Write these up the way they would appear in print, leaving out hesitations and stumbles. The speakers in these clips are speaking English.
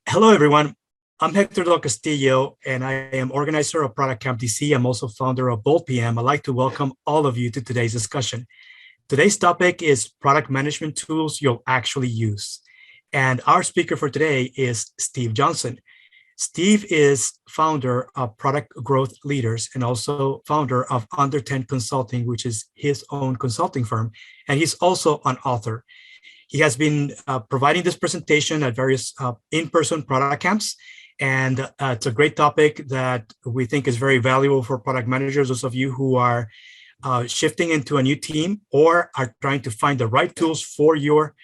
Hello, everyone. I'm Hector Del Castillo, and I am organizer of ProductCamp DC. I'm also founder of Bold PM. I'd like to welcome all of you to today's discussion. Today's topic is product management tools you'll actually use. And our speaker for today is Steve Johnson. Steve is founder of Product Growth Leaders and also founder of Under 10 Consulting, which is his own consulting firm. And he's also an author. He has been providing this presentation at various in-person product camps. And it's a great topic that we think is very valuable for product managers, those of you who are shifting into a new team or are trying to find the right tools for your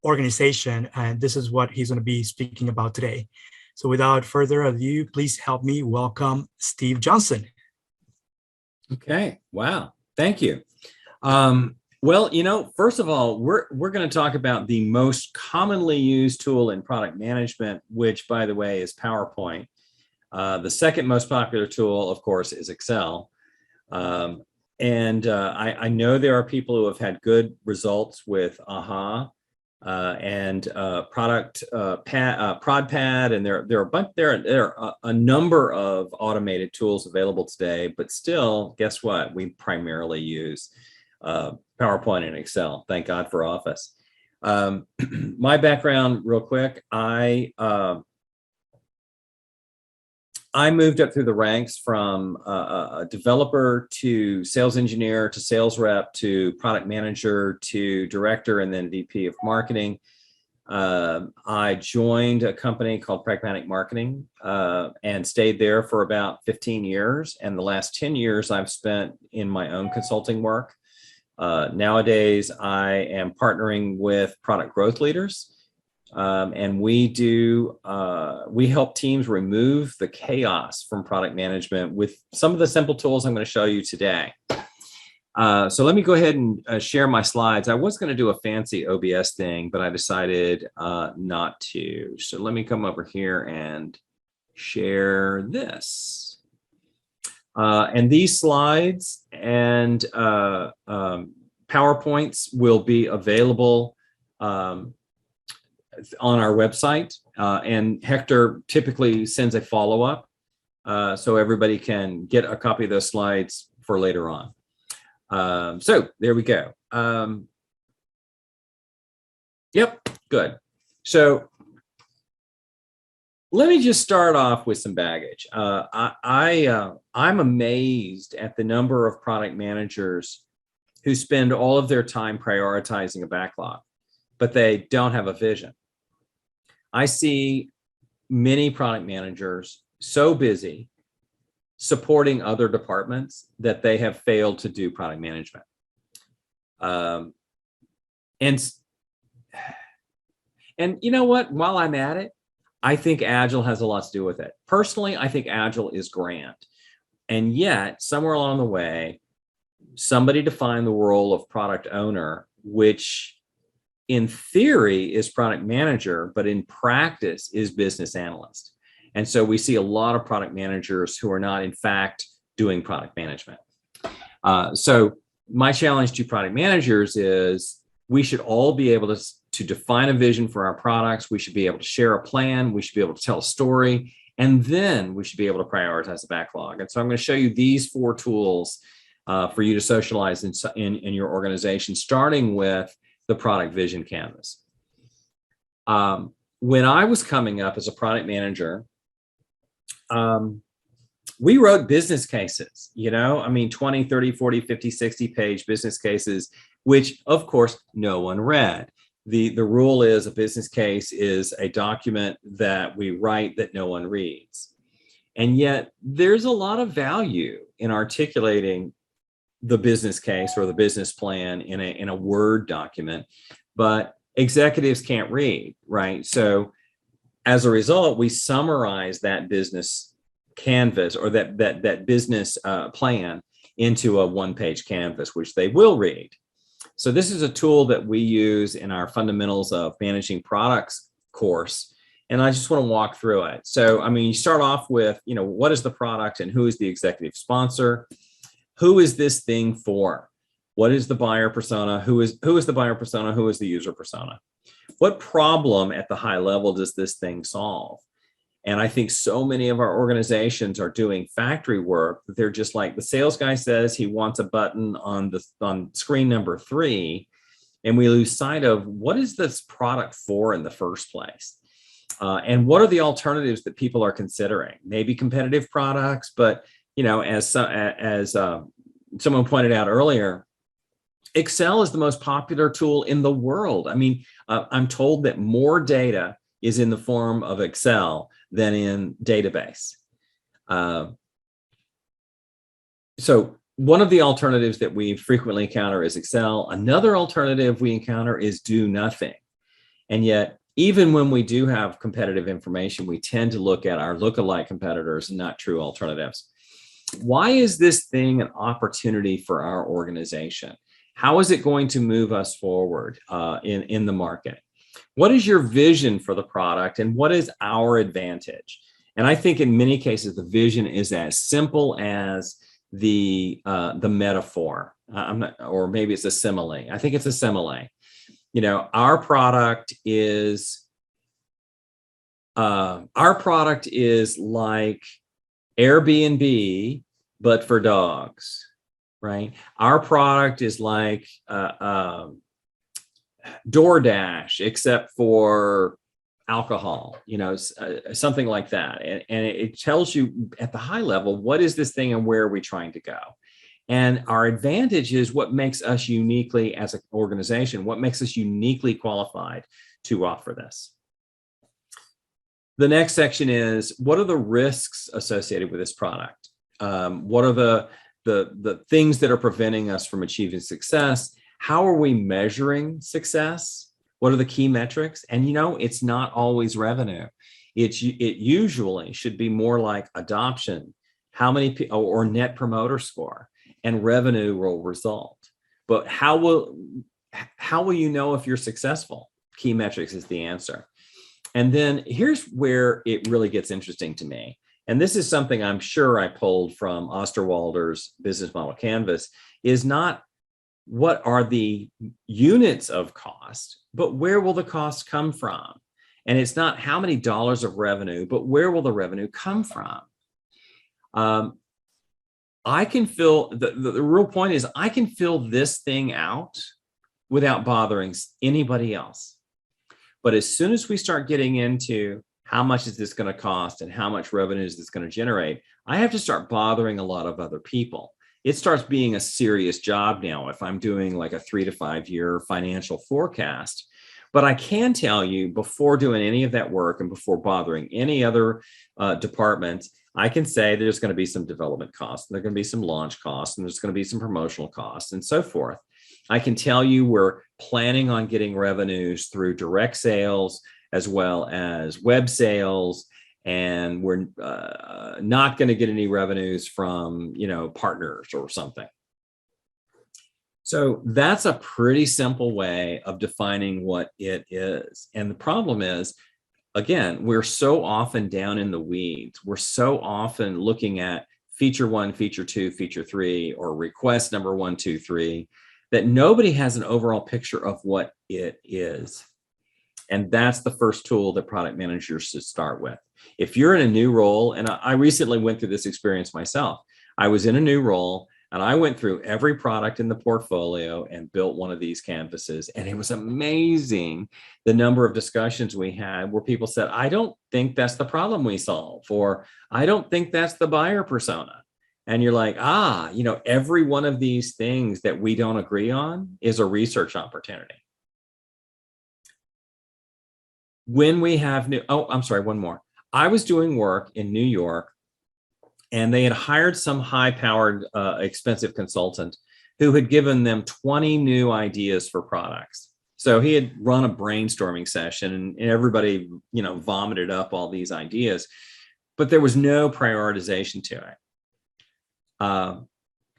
organization. And this is what he's going to be speaking about today. So without further ado, please help me welcome Steve Johnson. Okay. Wow. Thank you. Well, first of all, we're going to talk about the most commonly used tool in product management, which, by the way, is PowerPoint. The second most popular tool, of course, is Excel. I know there are people who have had good results with AHA and ProdPad, and there are a number of automated tools available today. But still, guess what? We primarily use PowerPoint and Excel. Thank God for Office. My background, real quick, I moved up through the ranks from a developer to sales engineer to sales rep to product manager to director and then VP of marketing. I joined a company called Pragmatic Marketing and stayed there for about 15 years. And the last 10 years I've spent in my own consulting work. Nowadays, I am partnering with product growth leaders, and we help teams remove the chaos from product management with some of the simple tools I'm going to show you today. So let me go ahead and share my slides. I was going to do a fancy OBS thing, but I decided not to. So let me come over here and share this. And these slides and PowerPoints will be available on our website. And Hector typically sends a follow-up so everybody can get a copy of those slides for later on. So there we go. Yep, good. So let me just start off with some baggage. I'm amazed at the number of product managers who spend all of their time prioritizing a backlog, but they don't have a vision. I see many product managers so busy supporting other departments that they have failed to do product management. And you know what? While I'm at it, I think Agile has a lot to do with it. Personally, I think Agile is grand. And yet, somewhere along the way, somebody defined the role of product owner, which in theory is product manager, but in practice is business analyst. And so we see a lot of product managers who are not, in fact, doing product management. So my challenge to product managers is we should all be able to define a vision for our products. We should be able to share a plan. We should be able to tell a story. And then we should be able to prioritize the backlog. And so I'm going to show you these 4 tools for you to socialize in your organization, starting with the product vision canvas. When I was coming up as a product manager, we wrote business cases, 20, 30, 40, 50, 60 page business cases, which of course no one read. The rule is a business case is a document that we write that no one reads. And yet there's a lot of value in articulating the business case or the business plan in a Word document, but executives can't read, right? So as a result, we summarize that business canvas or that business plan into a 1-page canvas, which they will read. So this is a tool that we use in our Fundamentals of Managing Products course. And I just want to walk through it. So, you start off with, what is the product and who is the executive sponsor? Who is this thing for? What is the buyer persona? Who is the buyer persona? Who is the user persona? What problem at the high level does this thing solve? And I think so many of our organizations are doing factory work that they're just like, the sales guy says he wants a button on screen number 3, and we lose sight of what is this product for in the first place, and what are the alternatives that people are considering? Maybe competitive products, but as someone pointed out earlier, Excel is the most popular tool in the world. I mean, I'm told that more data is in the form of Excel than in database. So one of the alternatives that we frequently encounter is Excel. Another alternative we encounter is do nothing. And yet, even when we do have competitive information, we tend to look at our lookalike competitors and not true alternatives. Why is this thing an opportunity for our organization? How is it going to move us forward in the market? What is your vision for the product, and what is our advantage? And I think in many cases, the vision is as simple as the metaphor. Or maybe it's a simile. I think it's a simile. Our product is like Airbnb, but for dogs, right? Our product is like DoorDash, except for alcohol, something like that. And it tells you at the high level, what is this thing and where are we trying to go? And our advantage is what makes us uniquely as an organization, what makes us uniquely qualified to offer this. The next section is, what are the risks associated with this product? What are the things that are preventing us from achieving success? How are we measuring success? What are the key metrics? And it's not always revenue. It usually should be more like adoption, how many people, or net promoter score, and revenue will result. But how will you know if you're successful? Key metrics is the answer. And then here's where it really gets interesting to me. And this is something I'm sure I pulled from Osterwalder's business model canvas, is not what are the units of cost, but where will the cost come from? And it's not how many dollars of revenue, but where will the revenue come from? I can fill, the real point is I can fill this thing out without bothering anybody else. But as soon as we start getting into how much is this going to cost and how much revenue is this going to generate, I have to start bothering a lot of other people. It starts being a serious job now if I'm doing like a 3 to 5 year financial forecast. But I can tell you, before doing any of that work and before bothering any other department, I can say there's going to be some development costs, and there's going to be some launch costs, and there's going to be some promotional costs, and so forth. I can tell you we're planning on getting revenues through direct sales as well as web sales, and we're not going to get any revenues from partners or something. So that's a pretty simple way of defining what it is. And the problem is, again, we're so often down in the weeds. We're so often looking at feature 1, feature 2, feature 3, or request number 1, 2, 3, that nobody has an overall picture of what it is. And that's the first tool that product managers should start with. If you're in a new role, and I recently went through this experience myself, I was in a new role and I went through every product in the portfolio and built one of these canvases. And it was amazing the number of discussions we had where people said, I don't think that's the problem we solve, or I don't think that's the buyer persona. And you're like, every one of these things that we don't agree on is a research opportunity. When we have one more. I was doing work in New York, and they had hired some high-powered, expensive consultant who had given them 20 new ideas for products. So he had run a brainstorming session, and everybody, vomited up all these ideas, but there was no prioritization to it.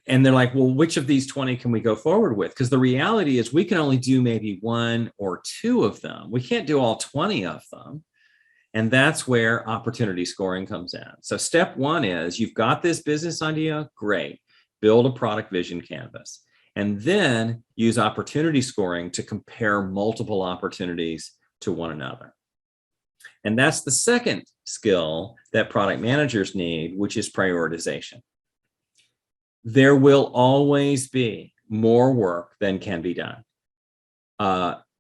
And they're like, well, which of these 20 can we go forward with? Because the reality is we can only do maybe 1 or 2 of them. We can't do all 20 of them. And that's where opportunity scoring comes in. So step 1 is you've got this business idea, great. Build a product vision canvas. And then use opportunity scoring to compare multiple opportunities to one another. And that's the second skill that product managers need, which is prioritization. There will always be more work than can be done.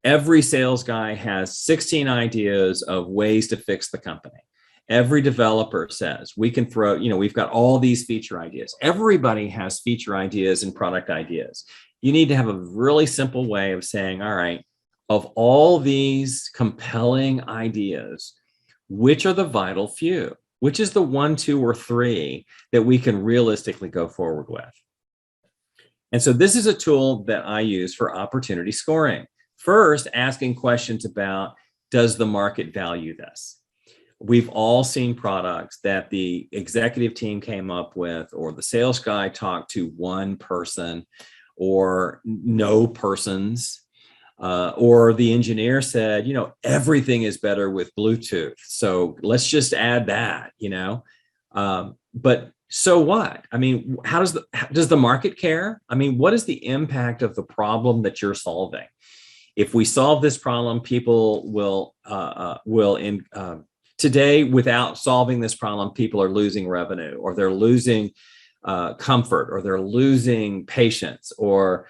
Every sales guy has 16 ideas of ways to fix the company. Every developer says we can throw, we've got all these feature ideas. Everybody has feature ideas and product ideas. You need to have a really simple way of saying, all right, of all these compelling ideas, which are the vital few? Which is the 1, 2, or 3 that we can realistically go forward with? And so this is a tool that I use for opportunity scoring. First, asking questions about, does the market value this? We've all seen products that the executive team came up with, or the sales guy talked to one person or no persons, or the engineer said, everything is better with Bluetooth. So let's just add that, but so what? I mean, does the market care? I mean, what is the impact of the problem that you're solving? If we solve this problem, people will today, without solving this problem, people are losing revenue, or they're losing comfort, or they're losing patience, or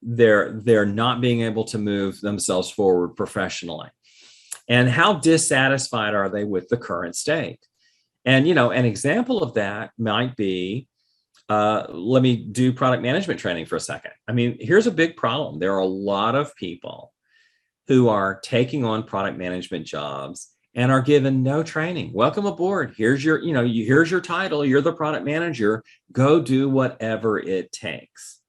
they're not being able to move themselves forward professionally. And how dissatisfied are they with the current state? And an example of that might be, let me do product management training for a second. I mean, here's a big problem. There are a lot of people who are taking on product management jobs and are given no training. Welcome aboard. Here's your, here's your title. You're the product manager. Go do whatever it takes.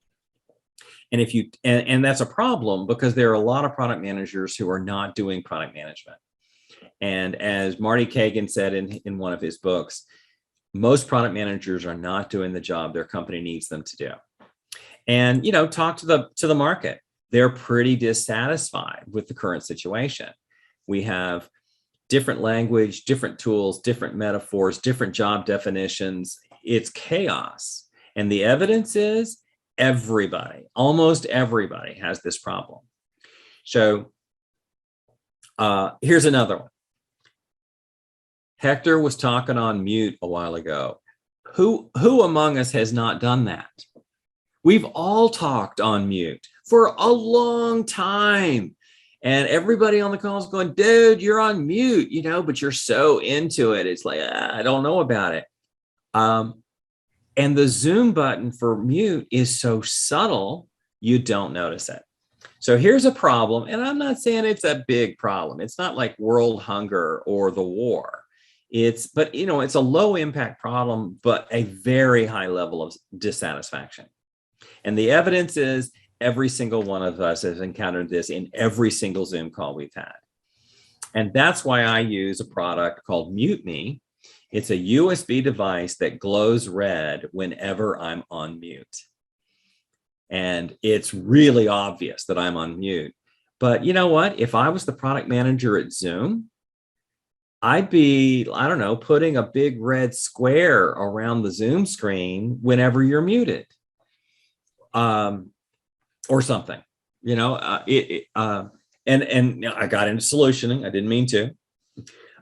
And if you, and that's a problem, because there are a lot of product managers who are not doing product management. And as Marty Kagan said in one of his books, most product managers are not doing the job their company needs them to do. And, talk to the market. They're pretty dissatisfied with the current situation. We have different language, different tools, different metaphors, different job definitions. It's chaos. And the evidence is almost everybody has this problem. So here's another one. Hector was talking on mute a while ago. Who among us has not done that? We've all talked on mute for a long time. And everybody on the call is going, dude, you're on mute, but you're so into it. It's like, I don't know about it. And the Zoom button for mute is so subtle, you don't notice it. So here's a problem. And I'm not saying it's a big problem. It's not like world hunger or the war. It's a low impact problem, but a very high level of dissatisfaction. And the evidence is every single one of us has encountered this in every single Zoom call we've had. And that's why I use a product called Mute Me. It's a USB device that glows red whenever I'm on mute. And it's really obvious that I'm on mute. But you know what? If I was the product manager at Zoom, I'd be, putting a big red square around the Zoom screen whenever you're muted, or something, and I got into solutioning. I didn't mean to,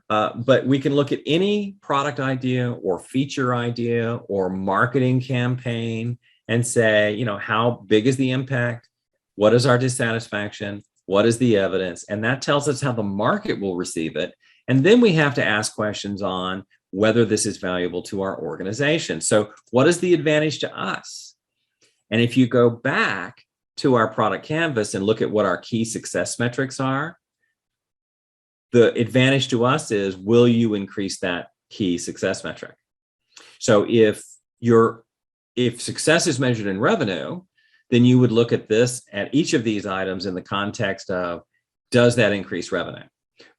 but we can look at any product idea or feature idea or marketing campaign and say, how big is the impact? What is our dissatisfaction? What is the evidence? And that tells us how the market will receive it. And then we have to ask questions on whether this is valuable to our organization. So what is the advantage to us? And if you go back to our product canvas and look at what our key success metrics are, the advantage to us is, will you increase that key success metric? So if success is measured in revenue, then you would look at each of these items in the context of, does that increase revenue?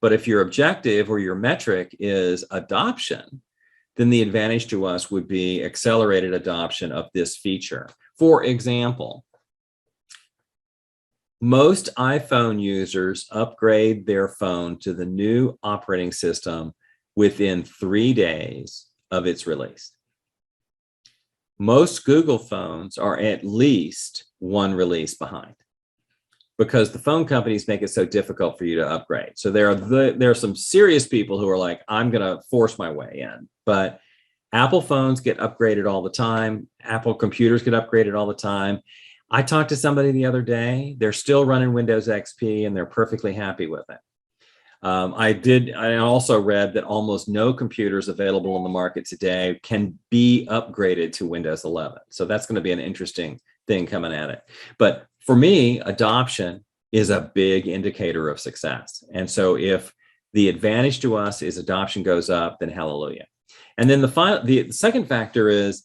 But if your objective or your metric is adoption, then the advantage to us would be accelerated adoption of this feature. For example, most iPhone users upgrade their phone to the new operating system within 3 days of its release. Most Google phones are at least one release behind. because the phone companies make it so difficult for you to upgrade. So there are some serious people who are like, I'm going to force my way in. But Apple phones get upgraded all the time. Apple computers get upgraded all the time. I talked to somebody the other day. They're still running Windows XP and they're perfectly happy with it. I also read that almost no computers available in the market today can be upgraded to Windows 11. So that's going to be an interesting thing coming at it. But for me, adoption is a big indicator of success. And so if the advantage to us is adoption goes up, then hallelujah. And then the second factor is,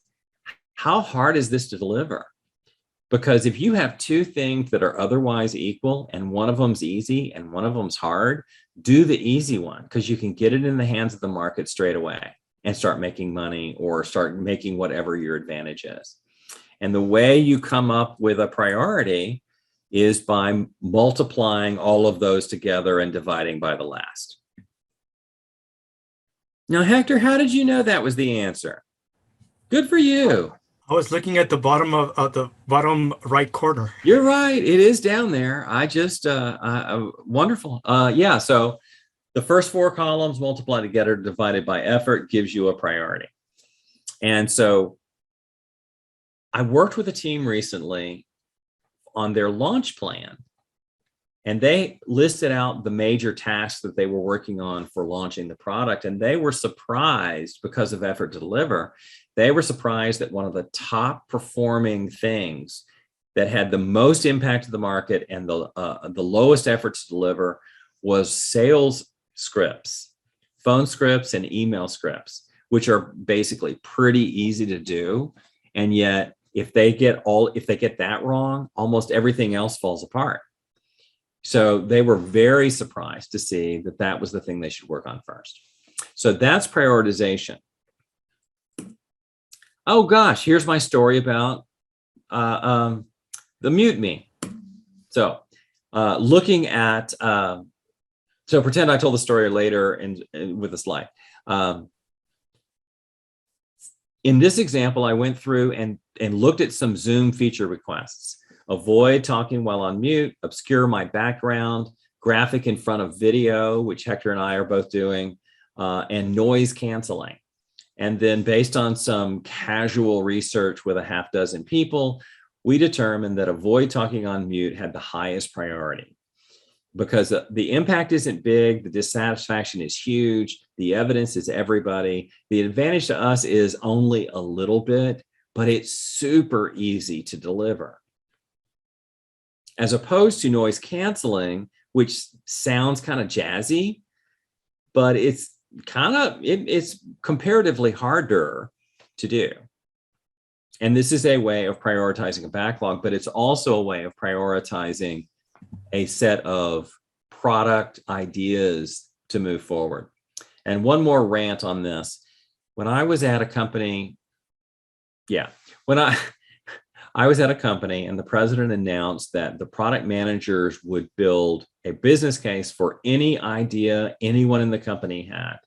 how hard is this to deliver? Because if you have two things that are otherwise equal and one of them's easy and one of them's hard, do the easy one, because you can get it in the hands of the market straight away and start making money or start making whatever your advantage is. And the way you come up with a priority is by multiplying all of those together and dividing by the last. Now, Hector, how did you know that was the answer? Good for you. I was looking at the bottom of the bottom right corner. You're right. It is down there. I just, wonderful. Yeah. So the first four columns multiplied together divided by effort gives you a priority. And so I worked with a team recently on their launch plan, and they listed out the major tasks that they were working on for launching the product. And they were surprised, because of effort to deliver, they were surprised that one of the top performing things that had the most impact to the market and the lowest effort to deliver was sales scripts, phone scripts and email scripts, which are basically pretty easy to do. And yet if they get that wrong, almost everything else falls apart. So they were very surprised to see that that was the thing they should work on first. So that's prioritization. Oh gosh, here's my story about the mute me. So looking at, so pretend I told the story later and with a slide. In this example, I went through and looked at some Zoom feature requests. Avoid talking while on mute, obscure my background, graphic in front of video, which Hector and I are both doing, and noise canceling. And then based on some casual research with a half dozen people, we determined that avoid talking on mute had the highest priority, because the impact isn't big, the dissatisfaction is huge, the evidence is everybody. The advantage to us is only a little bit, but it's super easy to deliver. As opposed to noise canceling, which sounds kind of jazzy, but it's comparatively harder to do. And this is a way of prioritizing a backlog, but it's also a way of prioritizing a set of product ideas to move forward. And one more rant on this. When I was at a company, I was at a company and the president announced that the product managers would build a business case for any idea anyone in the company had.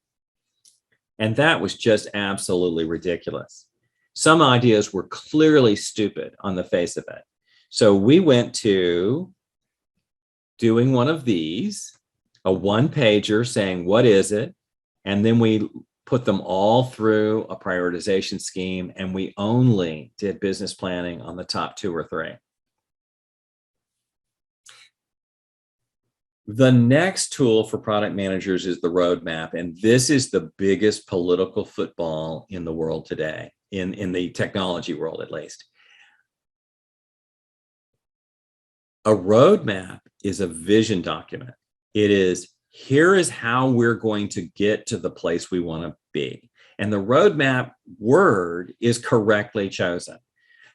And that was just absolutely ridiculous. Some ideas were clearly stupid on the face of it. So we went to doing one of these, a one-pager saying, what is it? And then we put them all through a prioritization scheme, and we only did business planning on the top 2 or 3. The next tool for product managers is the roadmap, and this is the biggest political football in the world today, in the technology world at least. A roadmap is a vision document. It is, here is how we're going to get to the place we want to be. And the roadmap word is correctly chosen.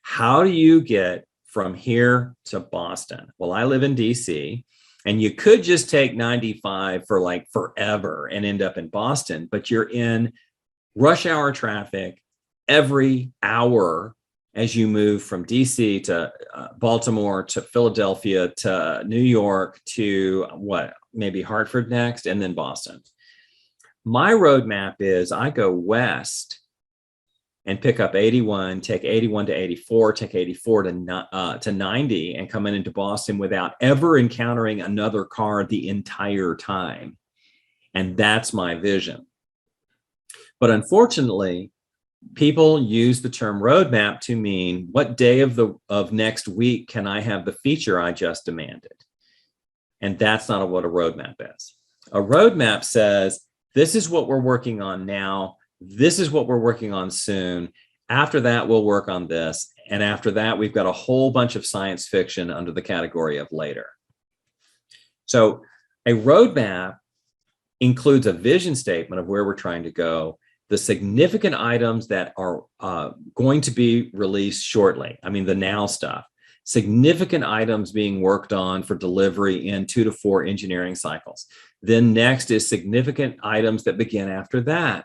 How do you get from here to Boston? Well, I live in DC, and you could just take 95 for like forever and end up in Boston, but you're in rush hour traffic every hour as you move from DC to Baltimore to Philadelphia to New York to maybe Hartford next, and then Boston. My roadmap is I go west and pick up 81, take 81 to 84, take 84 to 90, and come into Boston without ever encountering another car the entire time. And that's my vision. But unfortunately, people use the term roadmap to mean what day of next week can I have the feature I just demanded? And that's not what a roadmap is. A roadmap says, this is what we're working on now. This is what we're working on soon. After that, we'll work on this. And after that, we've got a whole bunch of science fiction under the category of later. So a roadmap includes a vision statement of where we're trying to go, the significant items that are going to be released shortly. I mean, the now stuff, significant items being worked on for delivery in 2 to 4 engineering cycles. Then next is significant items that begin after that.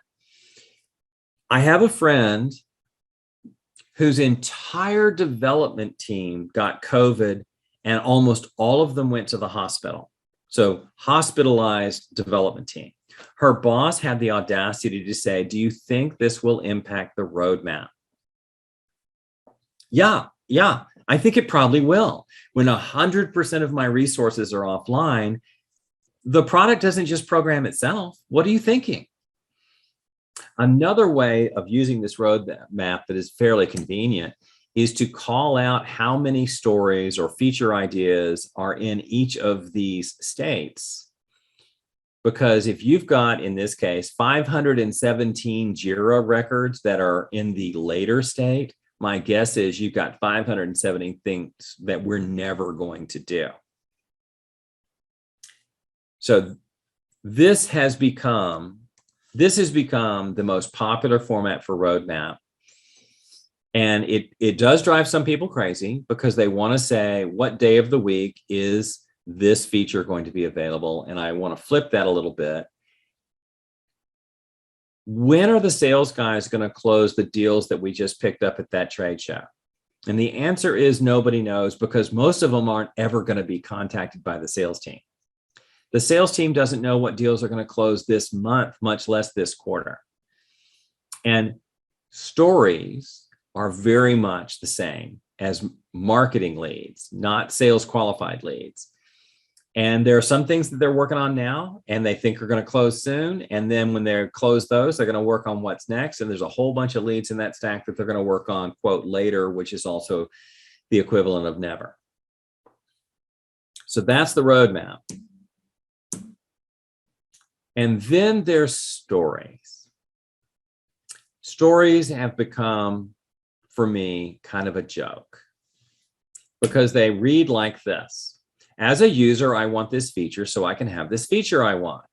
I have a friend whose entire development team got COVID and almost all of them went to the hospital. So hospitalized development team. Her boss had the audacity to say, do you think this will impact the roadmap? Yeah, I think it probably will. When 100% of my resources are offline, the product doesn't just program itself. What are you thinking? Another way of using this roadmap that is fairly convenient is to call out how many stories or feature ideas are in each of these states. Because if you've got, in this case, 517 JIRA records that are in the later state, my guess is you've got 570 things that we're never going to do. So this has become the most popular format for roadmap. And it does drive some people crazy because they want to say, what day of the week is this feature going to be available? And I want to flip that a little bit. When are the sales guys going to close the deals that we just picked up at that trade show? And the answer is nobody knows, because most of them aren't ever going to be contacted by the sales team. The sales team doesn't know what deals are going to close this month, much less this quarter. And stories are very much the same as marketing leads, not sales qualified leads. And there are some things that they're working on now and they think are going to close soon. And then when they close those, they're going to work on what's next. And there's a whole bunch of leads in that stack that they're going to work on, quote, later, which is also the equivalent of never. So that's the roadmap. And then there's stories. Stories have become, for me, kind of a joke because they read like this. As a user, I want this feature so I can have this feature I want.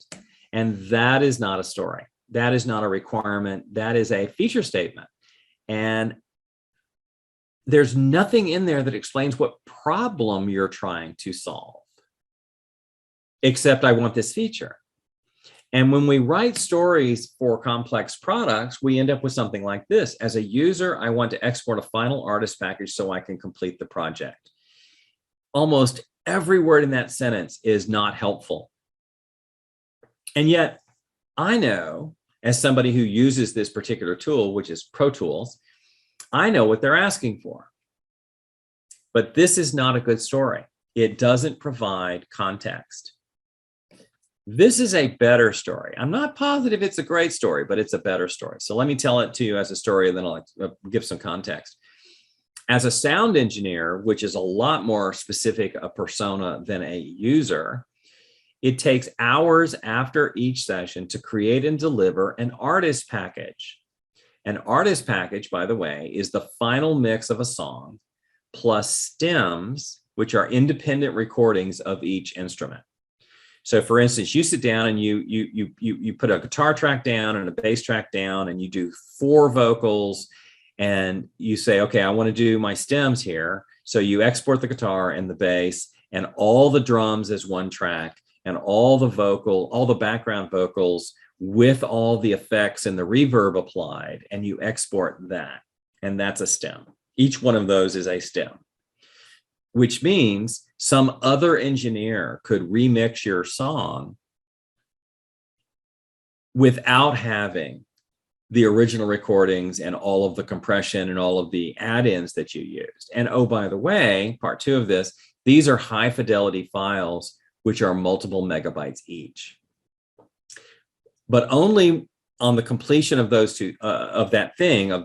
And that is not a story. That is not a requirement. That is a feature statement. And there's nothing in there that explains what problem you're trying to solve, except I want this feature. And when we write stories for complex products, we end up with something like this. As a user, I want to export a final artist package so I can complete the project. Almost every word in that sentence is not helpful. And yet, I know, as somebody who uses this particular tool, which is Pro Tools, I know what they're asking for. But this is not a good story. It doesn't provide context. This is a better story. I'm not positive it's a great story, but it's a better story. So let me tell it to you as a story, and then I'll give some context. As a sound engineer, which is a lot more specific a persona than a user, it takes hours after each session to create and deliver an artist package. An artist package, by the way, is the final mix of a song plus stems, which are independent recordings of each instrument. So for instance, you sit down and you put a guitar track down and a bass track down and you do 4 vocals and you say, okay, I want to do my stems here. So you export the guitar and the bass and all the drums as one track and all the background vocals with all the effects and the reverb applied, and you export that. And that's a stem. Each one of those is a stem, which means some other engineer could remix your song without having the original recordings and all of the compression and all of the add-ins that you used. And oh, by the way, part 2 of this, these are high fidelity files, which are multiple megabytes each. But only on the completion of those two, of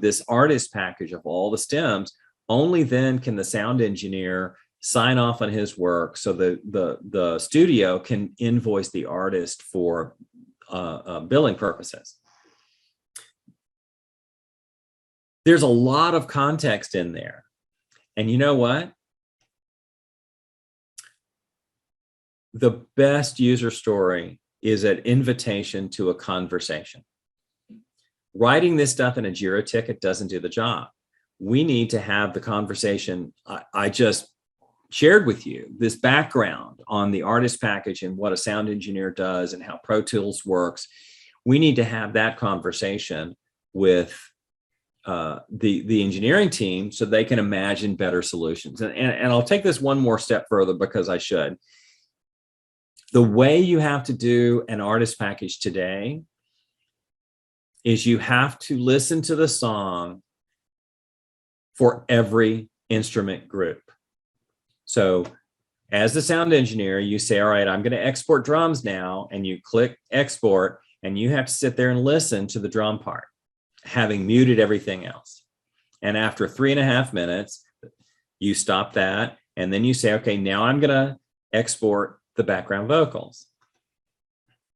this artist package of all the stems, only then can the sound engineer sign off on his work so the studio can invoice the artist for billing purposes. There's a lot of context in there. And you know what? The best user story is an invitation to a conversation. Writing this stuff in a Jira ticket doesn't do the job. We need to have the conversation. I just shared with you this background on the artist package and what a sound engineer does and how Pro Tools works. We need to have that conversation with the engineering team so they can imagine better solutions. And I'll take this one more step further because I should. The way you have to do an artist package today is you have to listen to the song for every instrument group. So as the sound engineer, you say, all right, I'm going to export drums now, and you click export, and you have to sit there and listen to the drum part, having muted everything else. And after 3.5 minutes, you stop that, and then you say, okay, now I'm going to export the background vocals.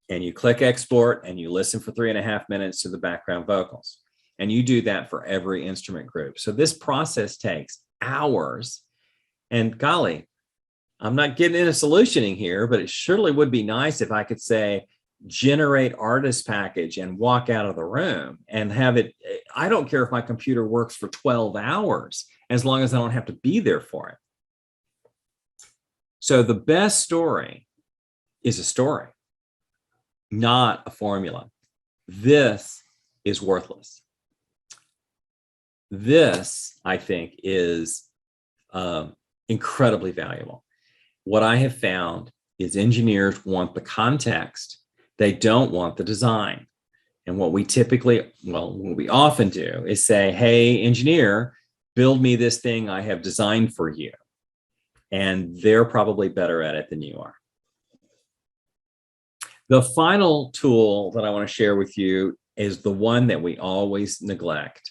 And you click export, and you listen for 3.5 minutes to the background vocals. And you do that for every instrument group. So this process takes hours. And golly, I'm not getting into solutioning here, but it surely would be nice if I could say, generate artist package and walk out of the room and have it. I don't care if my computer works for 12 hours, as long as I don't have to be there for it. So the best story is a story, not a formula. This is worthless. This, I think, is incredibly valuable. What I have found is engineers want the context. They don't want the design. And what we often do is say, hey, engineer, build me this thing I have designed for you. And they're probably better at it than you are. The final tool that I want to share with you is the one that we always neglect.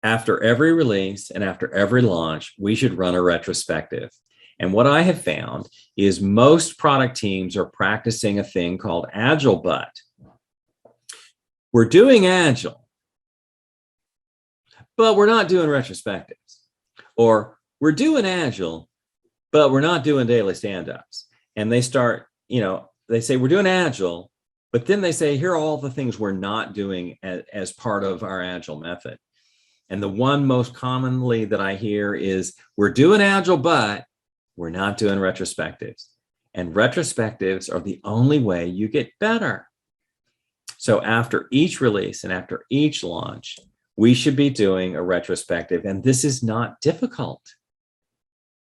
After every release and after every launch, we should run a retrospective. And what I have found is most product teams are practicing a thing called Agile Butt. We're doing Agile, but we're not doing retrospectives. Or we're doing Agile, but we're not doing daily stand-ups. And they start, they say we're doing Agile, but then they say, here are all the things we're not doing as part of our Agile method. And the one most commonly that I hear is we're doing Agile, but we're not doing retrospectives. And retrospectives are the only way you get better. So after each release and after each launch, we should be doing a retrospective. And this is not difficult.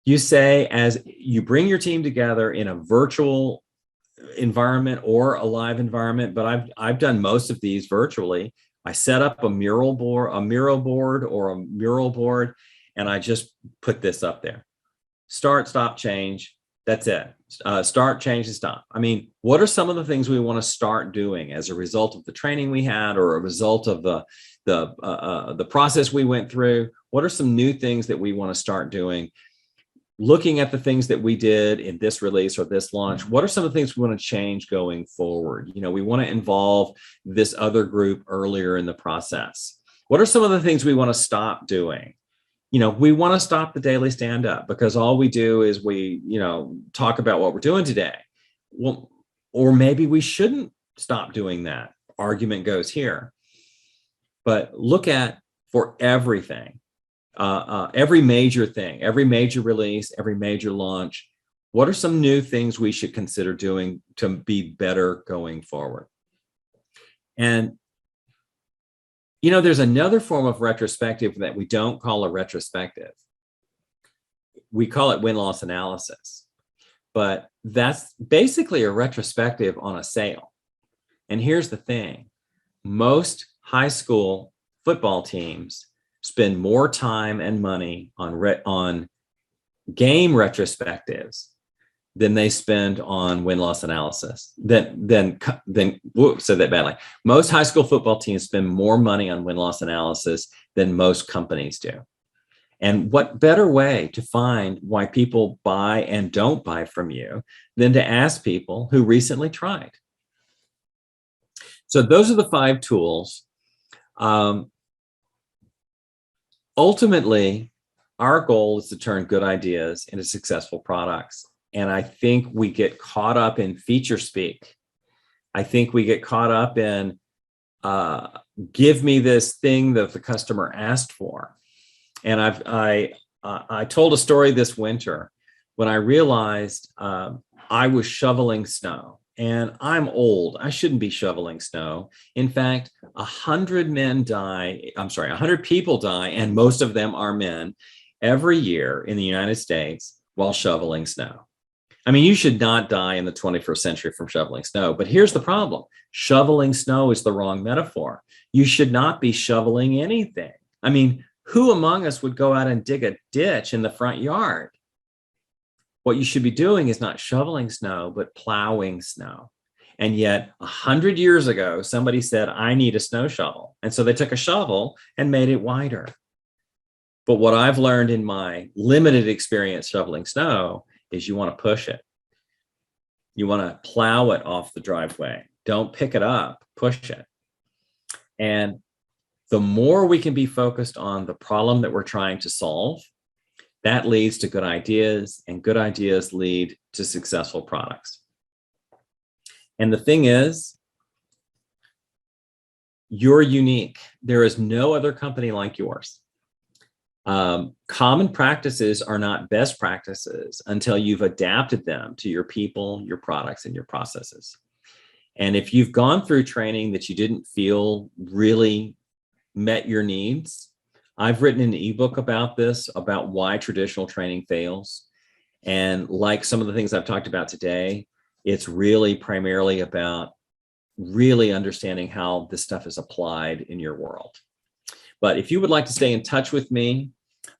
You say, as you bring your team together in a virtual environment or a live environment, but I've done most of these virtually. I set up a Miro board, or a mural board, and I just put this up there. Start, stop, change. That's it. Start, change, and stop. I mean, what are some of the things we want to start doing as a result of the training we had, or a result of the process we went through? What are some new things that we want to start doing? Looking at the things that we did in this release or this launch, what are some of the things we want to change going forward? We want to involve this other group earlier in the process. What are some of the things we want to stop doing? We want to stop the daily stand-up, because all we do is we, talk about what we're doing today. Well, or maybe we shouldn't stop doing that. Argument goes here. But look at, for everything, every major thing, every major release, every major launch, what are some new things we should consider doing to be better going forward? And there's another form of retrospective that we don't call a retrospective. We call it win-loss analysis, but that's basically a retrospective on a sale. And here's the thing. Most high school football teams spend more time and money on game retrospectives than they spend on win-loss analysis. Said that badly. Most high school football teams spend more money on win-loss analysis than most companies do. And what better way to find why people buy and don't buy from you than to ask people who recently tried? So those are the 5 tools. Ultimately, our goal is to turn good ideas into successful products. And I think we get caught up in feature speak. I think we get caught up in give me this thing that the customer asked for. And I told a story this winter when I realized I was shoveling snow. And I'm old. I shouldn't be shoveling snow. In fact, 100 people die, and most of them are men, every year in the United States while shoveling snow. I mean, you should not die in the 21st century from shoveling snow. But here's the problem. Shoveling snow is the wrong metaphor. You should not be shoveling anything. I mean, who among us would go out and dig a ditch in the front yard? What you should be doing is not shoveling snow, but plowing snow. And yet 100 years ago, somebody said, I need a snow shovel. And so they took a shovel and made it wider. But what I've learned in my limited experience shoveling snow is you want to push it. You want to plow it off the driveway. Don't pick it up, push it. And the more we can be focused on the problem that we're trying to solve, that leads to good ideas, and good ideas lead to successful products. And the thing is, you're unique. There is no other company like yours. Common practices are not best practices until you've adapted them to your people, your products, and your processes. And if you've gone through training that you didn't feel really met your needs, I've written an ebook about this, about why traditional training fails. And like some of the things I've talked about today, it's really primarily about really understanding how this stuff is applied in your world. But if you would like to stay in touch with me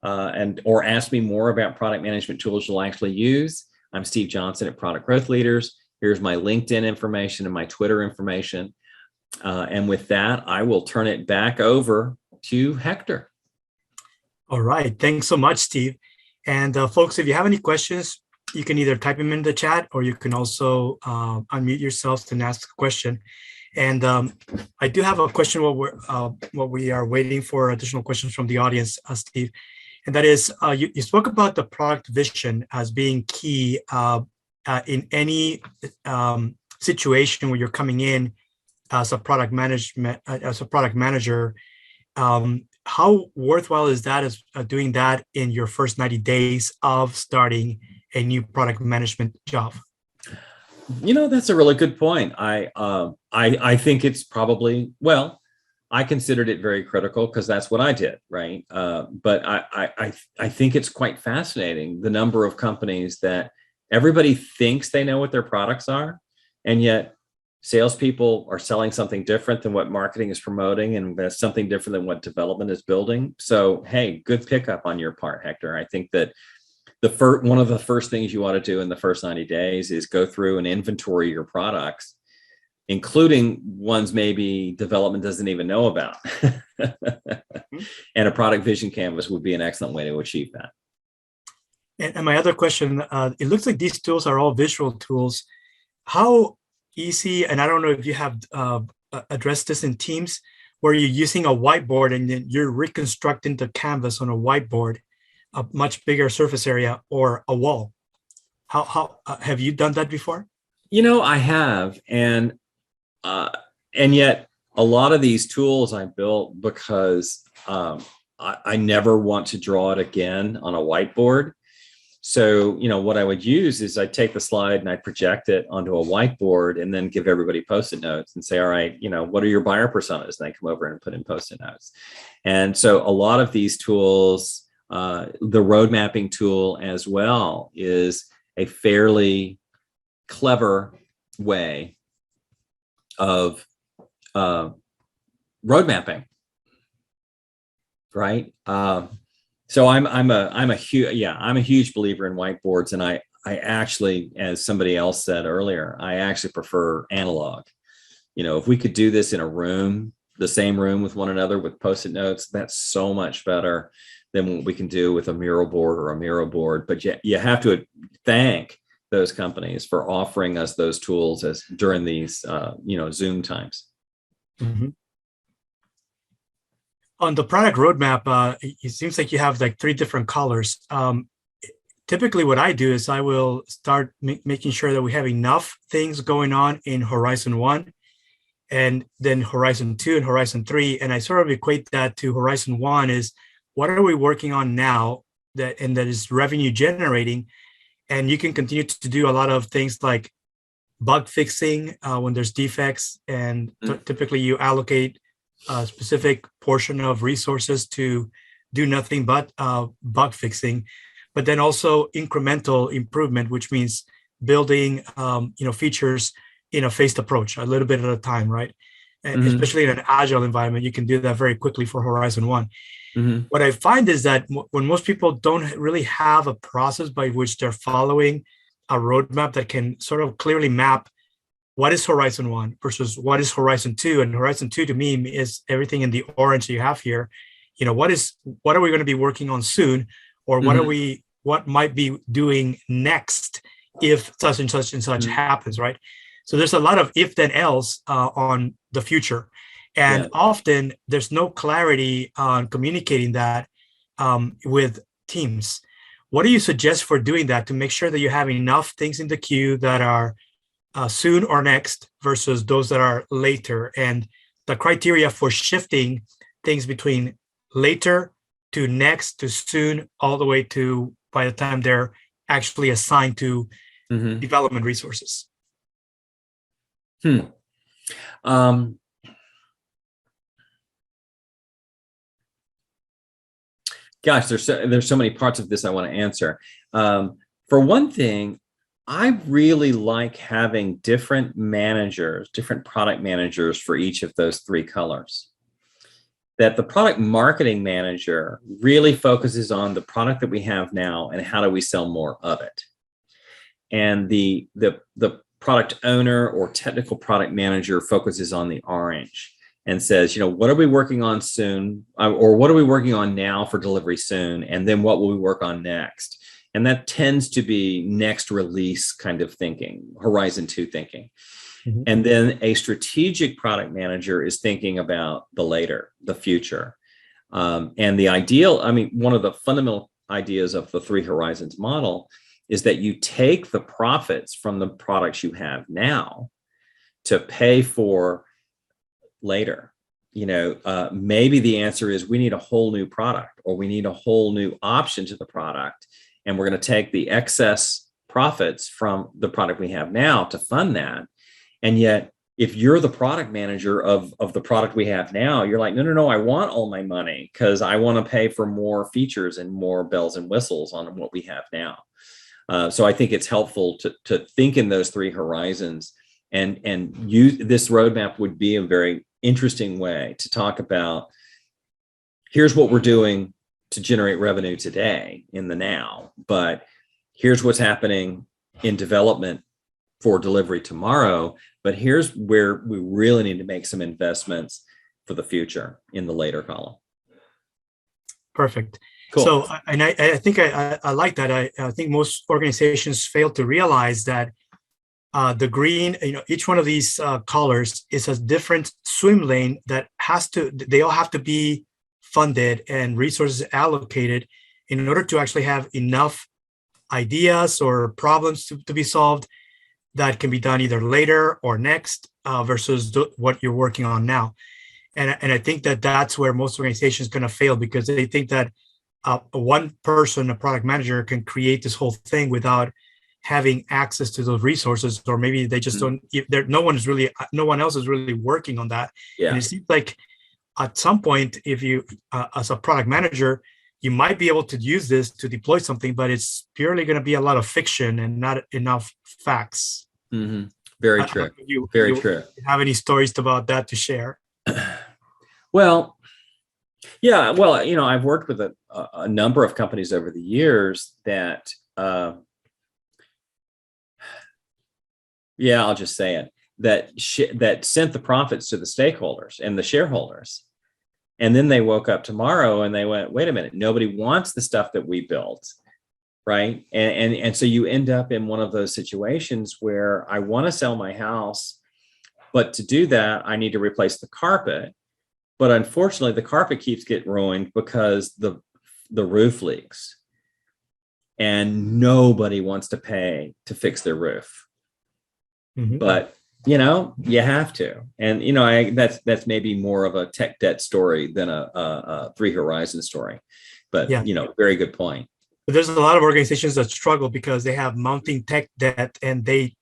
or ask me more about product management tools you'll actually use, I'm Steve Johnson at Product Growth Leaders. Here's my LinkedIn information and my Twitter information. And with that, I will turn it back over to Hector. All right. Thanks so much, Steve. And folks, if you have any questions, you can either type them in the chat, or you can also unmute yourself and ask a question. And I do have a question while we are waiting for additional questions from the audience, Steve. And that is, you spoke about the product vision as being key in any situation where you're coming in as a product manager. How worthwhile is that as doing that in your first 90 days of starting a new product management job? You know, that's a really good point. I think it's probably, well, I considered it very critical because that's what I did, right? But I think it's quite fascinating, the number of companies that everybody thinks they know what their products are, and yet salespeople are selling something different than what marketing is promoting, and that's something different than what development is building. So, hey, good pickup on your part, Hector. I think that one of the first things you want to do in the first 90 days is go through and inventory your products, including ones maybe development doesn't even know about. And a product vision canvas would be an excellent way to achieve that. And my other question, it looks like these tools are all visual tools. How easy, and I don't know if you have addressed this in teams, where you're using a whiteboard and then you're reconstructing the canvas on a whiteboard, a much bigger surface area, or a wall. How have you done that before? You know, I have, and yet a lot of these tools I built because I never want to draw it again on a whiteboard. So, you know, what I would use is I'd take the slide and I'd project it onto a whiteboard and then give everybody Post-it notes and say, all right, you know, what are your buyer personas? And they come over and put in Post-it notes. And so a lot of these tools, the road mapping tool as well, is a fairly clever way of road mapping, right? So I'm a huge believer in whiteboards, and I actually, as somebody else said earlier, I actually prefer analog. If we could do this in a room, the same room with one another with post-it notes, that's so much better than what we can do with a mural board or a Miro board. But you have to thank those companies for offering us those tools as during these Zoom times. Mm-hmm. On the product roadmap, it seems like you have like 3 different colors. Typically what I do is I will start making sure that we have enough things going on in Horizon 1, and then Horizon 2 and Horizon 3. And I sort of equate that to Horizon 1 is, what are we working on now that is revenue generating? And you can continue to do a lot of things like bug fixing when there's defects. And typically you allocate a specific portion of resources to do nothing but bug fixing. But then also incremental improvement, which means building features in a phased approach, a little bit at a time, right? And especially in an agile environment, you can do that very quickly for Horizon 1. What I find is that when most people don't really have a process by which they're following a roadmap that can sort of clearly map what is Horizon 1 versus what is Horizon 2. And Horizon 2 to me is everything in the orange that you have here. What are we going to be working on soon? Or what might be doing next if such and such and such happens, right? So there's a lot of if then else on the future. And often there's no clarity on communicating that with teams. What do you suggest for doing that to make sure that you have enough things in the queue that are soon or next versus those that are later? And the criteria for shifting things between later to next to soon, all the way to by the time they're actually assigned to development resources. Gosh, there's so many parts of this I want to answer. For one thing, I really like having different product managers for each of those 3 colors. That the product marketing manager really focuses on the product that we have now and how do we sell more of it. And the product owner or technical product manager focuses on the orange and says, what are we working on soon? Or what are we working on now for delivery soon? And then what will we work on next? And that tends to be next release kind of thinking, Horizon 2 thinking. And then a strategic product manager is thinking about the future. And the ideal, one of the fundamental ideas of the 3 Horizons model is that you take the profits from the products you have now to pay for later. Maybe the answer is we need a whole new product, or we need a whole new option to the product. And we're going to take the excess profits from the product we have now to fund that. And yet, if you're the product manager of the product we have now, you're like, no, I want all my money because I want to pay for more features and more bells and whistles on what we have now. So I think it's helpful to think in those 3 horizons, and this roadmap would be a very interesting way to talk about, here's what we're doing to generate revenue today in the now, but here's what's happening in development for delivery tomorrow, but here's where we really need to make some investments for the future in the later column. Perfect. Cool. So, and I think I like that. I think most organizations fail to realize that the green, each one of these colors is a different swim lane that they all have to be funded and resources allocated in order to actually have enough ideas or problems to be solved that can be done either later or next versus what you're working on now. And I think that's where most organizations are going to fail, because they think that one person, a product manager, can create this whole thing without having access to those resources, or maybe they just don't. No one else is really working on that. Yeah. And it seems like at some point, if you, as a product manager, you might be able to use this to deploy something, but it's purely going to be a lot of fiction and not enough facts. Very true. Very true. Have any stories about that to share? Well, yeah, well, I've worked with a number of companies over the years that, yeah, I'll just say it, that sent the profits to the stakeholders and the shareholders. And then they woke up tomorrow and they went, wait a minute, nobody wants the stuff that we built. Right. And so you end up in one of those situations where I want to sell my house, but to do that, I need to replace the carpet. But unfortunately, the carpet keeps getting ruined because the roof leaks. And nobody wants to pay to fix their roof. Mhm. But you have to. And that's maybe more of a tech debt story than a Three Horizons story. But Yeah. Very good point. But there's a lot of organizations that struggle because they have mounting tech debt and they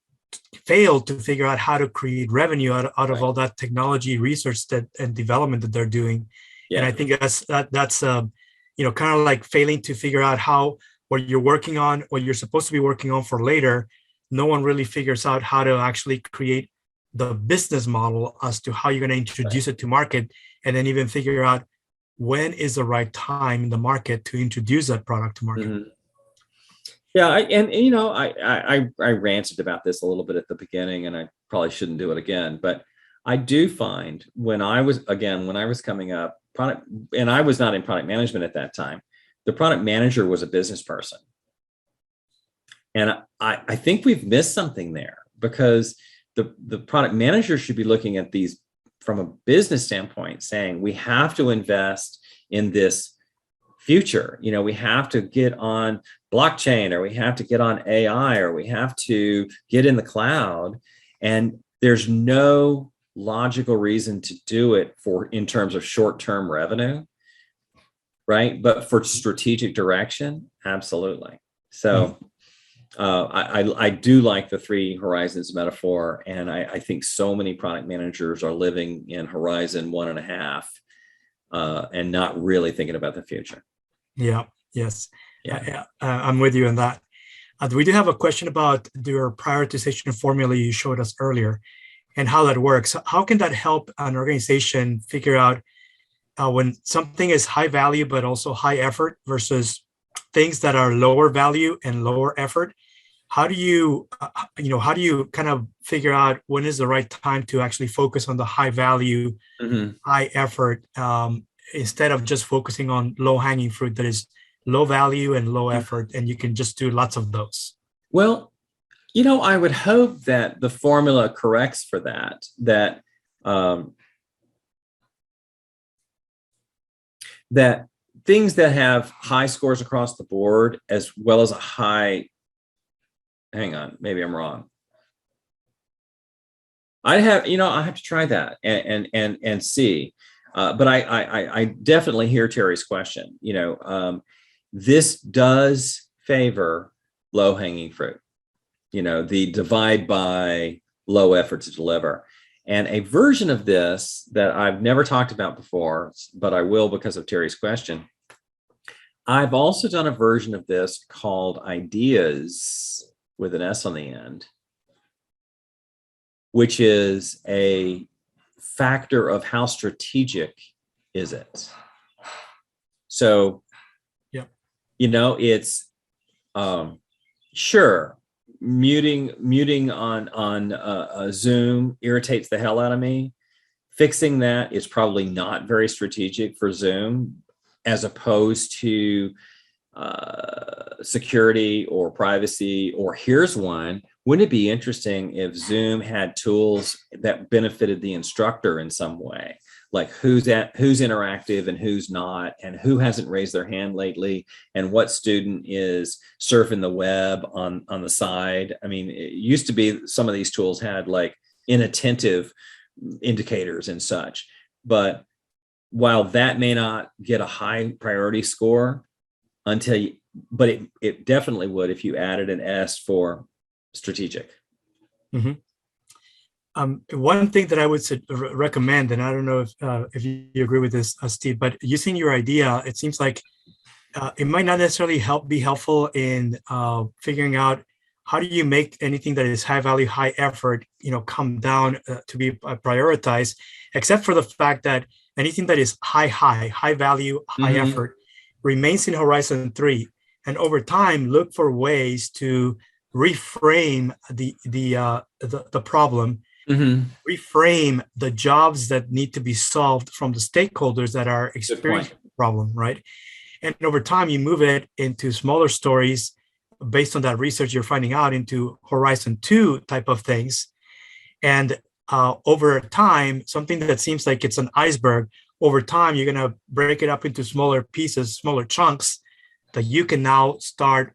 fail to figure out how to create revenue out of Right. all that technology research and development that they're doing. Yeah. And I think that's kind of like failing to figure out how what you're working on, what you're supposed to be working on for later, no one really figures out how to actually create the business model as to how you're going to introduce it to market, and then even figure out when is the right time in the market to introduce that product to market. Mm-hmm. Yeah, I ranted about this a little bit at the beginning, and I probably shouldn't do it again. But I do find when I was coming up, and I was not in product management at that time. The product manager was a business person, and I think we've missed something there, because the product manager should be looking at these from a business standpoint, saying we have to invest in this future. We have to get on blockchain, or we have to get on AI, or we have to get in the cloud. And there's no logical reason to do it in terms of short-term revenue, right? But for strategic direction, absolutely. So I do like the Three Horizons metaphor. And I think so many product managers are living in Horizon 1.5 and not really thinking about the future. Yeah. Yes. Yeah. I'm with you on that. We do have a question about your prioritization formula you showed us earlier and how that works. How can that help an organization figure out when something is high value, but also high effort versus things that are lower value and lower effort? How do you, how do you kind of figure out when is the right time to actually focus on the high value, high effort, instead of just focusing on low hanging fruit that is low value and low effort, and you can just do lots of those? Well, I would hope that the formula corrects for that that things that have high scores across the board, as well as hang on, maybe I'm wrong. I have to try that and see. But I definitely hear Terry's question. This does favor low hanging fruit, the divide by low effort to deliver. And a version of this that I've never talked about before, but I will because of Terry's question. I've also done a version of this called Ideas with an S on the end, which is a factor of how strategic is it. So, it's sure, muting on Zoom irritates the hell out of me. Fixing that is probably not very strategic for Zoom, as opposed to security or privacy. Or here's one: wouldn't it be interesting if Zoom had tools that benefited the instructor in some way, like who's interactive and who's not, and who hasn't raised their hand lately, and what student is surfing the web on the side? I mean, it used to be some of these tools had like inattentive indicators and such, but while that may not get a high priority score but it definitely would if you added an S for strategic. One thing that I would recommend, and I don't know if you agree with this, Steve, but using your idea, it seems like it might not necessarily be helpful in figuring out how do you make anything that is high value, high effort, come down to be prioritized, except for the fact that anything that is high value, high effort remains in Horizon 3. And over time, look for ways to reframe the problem, reframe the jobs that need to be solved from the stakeholders that are experiencing the problem, right? And over time, you move it into smaller stories based on that research you're finding out into Horizon 2 type of things. And over time, something that seems like it's an iceberg, over time, you're going to break it up into smaller pieces, smaller chunks that you can now start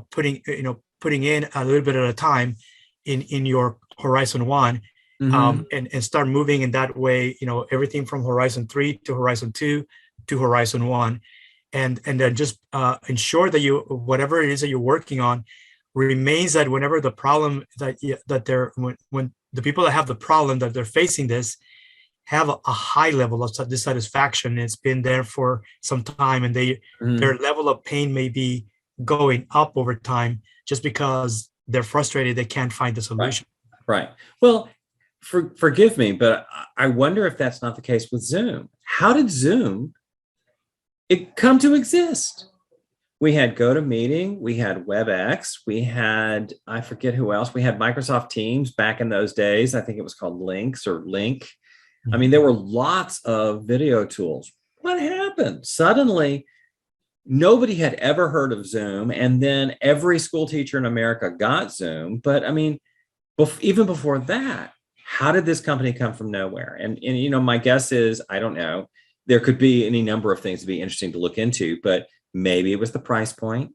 putting in a little bit at a time in your Horizon 1, and start moving in that way, everything from Horizon 3 to Horizon 2 to Horizon 1. And then just ensure that whatever it is that you're working on remains that whenever the problem when the people that have the problem that they're facing this have a high level of dissatisfaction. It's been there for some time, and their level of pain may be going up over time just because they're frustrated they can't find the solution. Right. Well, forgive me, but I wonder if that's not the case with Zoom. How did Zoom come to exist? We had GoToMeeting, we had WebEx, we had, I forget who else, we had Microsoft Teams back in those days. I think it was called Lynx or Link. I mean, there were lots of video tools. What happened? Suddenly, nobody had ever heard of Zoom. And then every school teacher in America got Zoom. But I mean, even before that, how did this company come from nowhere? And my guess is, I don't know, there could be any number of things to be interesting to look into, but maybe it was the price point.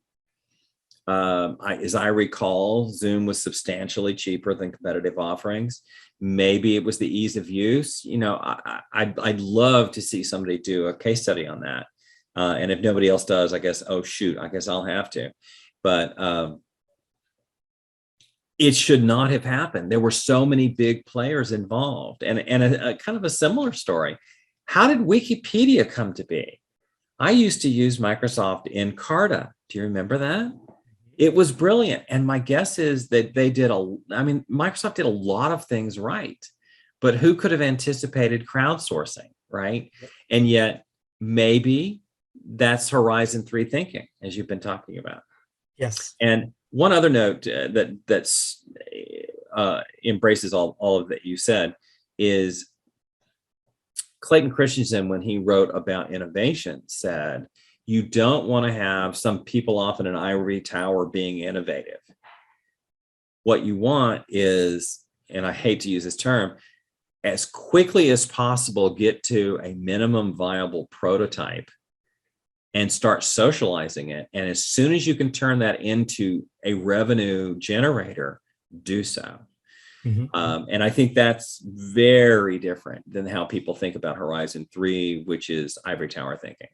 As I recall, Zoom was substantially cheaper than competitive offerings. Maybe it was the ease of use. I'd love to see somebody do a case study on that. And if nobody else does, I guess, oh, shoot, I guess I'll have to. But it should not have happened. There were so many big players involved. And a kind of a similar story. How did Wikipedia come to be? I used to use Microsoft Encarta. Do you remember that? It was brilliant. And my guess is that Microsoft did a lot of things right, but who could have anticipated crowdsourcing, right? And yet maybe that's Horizon 3 thinking, as you've been talking about. Yes. And one other note that's embraces all of that you said is Clayton Christensen, when he wrote about innovation, said, you don't want to have some people off in an ivory tower being innovative. What you want is, and I hate to use this term, as quickly as possible, get to a minimum viable prototype and start socializing it. And as soon as you can turn that into a revenue generator, do so. And I think that's very different than how people think about Horizon 3, which is ivory tower thinking.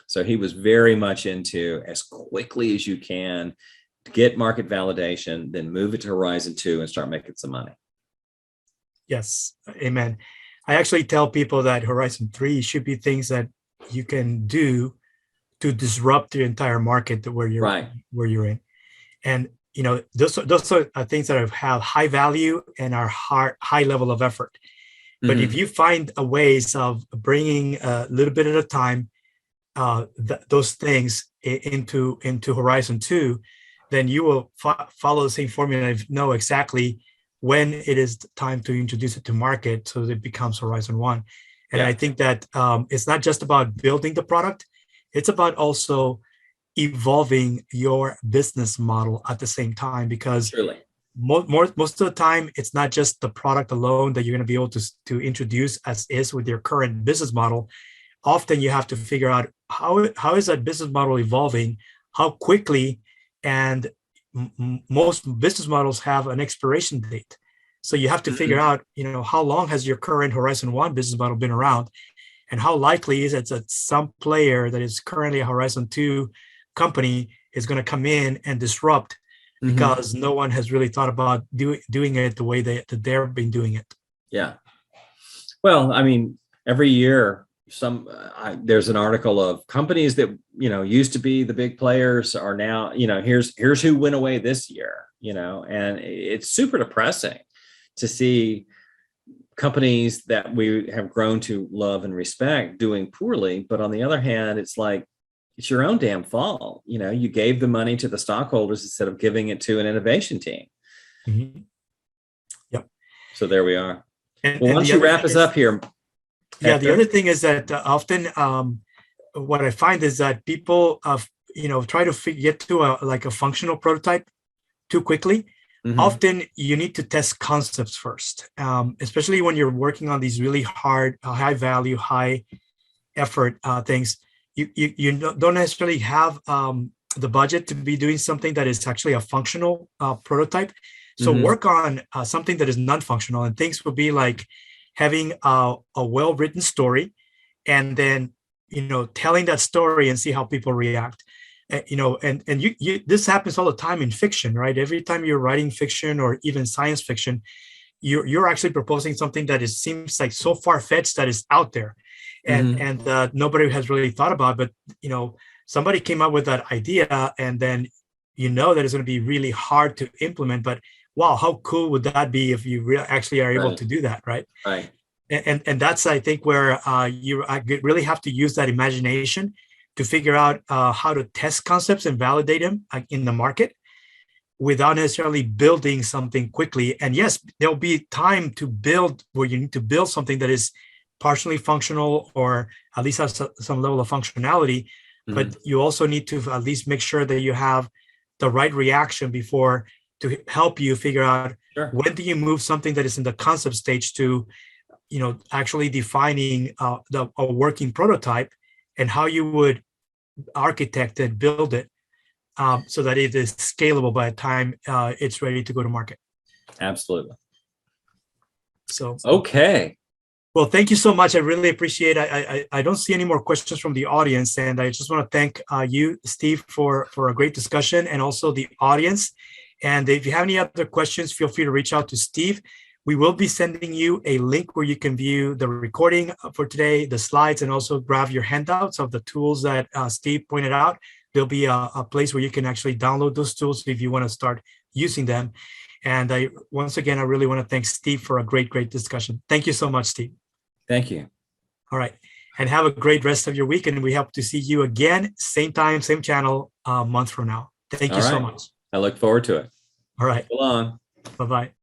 So he was very much into as quickly as you can get market validation, then move it to Horizon 2 and start making some money. Yes, amen. I actually tell people that Horizon 3 should be things that you can do to disrupt the entire market where you're in. And those are things that have high value and are high level of effort. But if you find ways of bringing a little bit at a time those things into Horizon 2, then you will follow the same formula and know exactly when it is time to introduce it to market so that it becomes Horizon 1. And I think that it's not just about building the product, it's about also evolving your business model at the same time, because most of the time, it's not just the product alone that you're going to be able to introduce as is with your current business model. Often you have to figure out how is that business model evolving, how quickly, and most business models have an expiration date. So you have to figure out, how long has your current Horizon 1 business model been around, and how likely is it that some player that is currently a Horizon 2 company is going to come in and disrupt because no one has really thought about doing it the way that they've been doing it. Yeah. Well, I mean, every year there's an article of companies that used to be the big players are now here's who went away this year, and it's super depressing to see companies that we have grown to love and respect doing poorly. But on the other hand, it's like, it's your own damn fault. You gave the money to the stockholders instead of giving it to an innovation team. Mm-hmm. Yep. So there we are. And Well, why don't you wrap us up here? Yeah, the other thing is that often what I find is that people, try to get to a functional prototype too quickly. Mm-hmm. Often you need to test concepts first, especially when you're working on these really hard, high value, high effort things. You don't necessarily have the budget to be doing something that is actually a functional prototype. So mm-hmm. work on something that is non-functional, and things would be like having a well-written story, and then telling that story and see how people react. And you this happens all the time in fiction, right? Every time you're writing fiction or even science fiction, you're actually proposing something that seems like so far-fetched that is out there, and mm-hmm. and nobody has really thought about. But somebody came up with that idea, and then that it's going to be really hard to implement. But wow, how cool would that be if you actually are able to do that, right? Right. And that's, I think, where you really have to use that imagination to figure out how to test concepts and validate them in the market without necessarily building something quickly. And yes, there'll be time to build where you need to build something that is partially functional or at least has some level of functionality. Mm-hmm. But you also need to at least make sure that you have the right reaction before to help you figure out when do you move something that is in the concept stage to actually defining a working prototype and how you would architect it, build it, so that it is scalable by the time it's ready to go to market. Absolutely. So okay. Well, thank you so much. I really appreciate it. I don't see any more questions from the audience, and I just want to thank you, Steve, for a great discussion, and also the audience. And if you have any other questions, feel free to reach out to Steve. We will be sending you a link where you can view the recording for today, the slides, and also grab your handouts of the tools that Steve pointed out. There'll be a place where you can actually download those tools if you want to start using them. And once again, I really want to thank Steve for a great discussion. Thank you so much, Steve. Thank you. All right. And have a great rest of your week. And we hope to see you again, same time, same channel, a month from now. Thank you so much. I look forward to it. All right. So long. Bye-bye.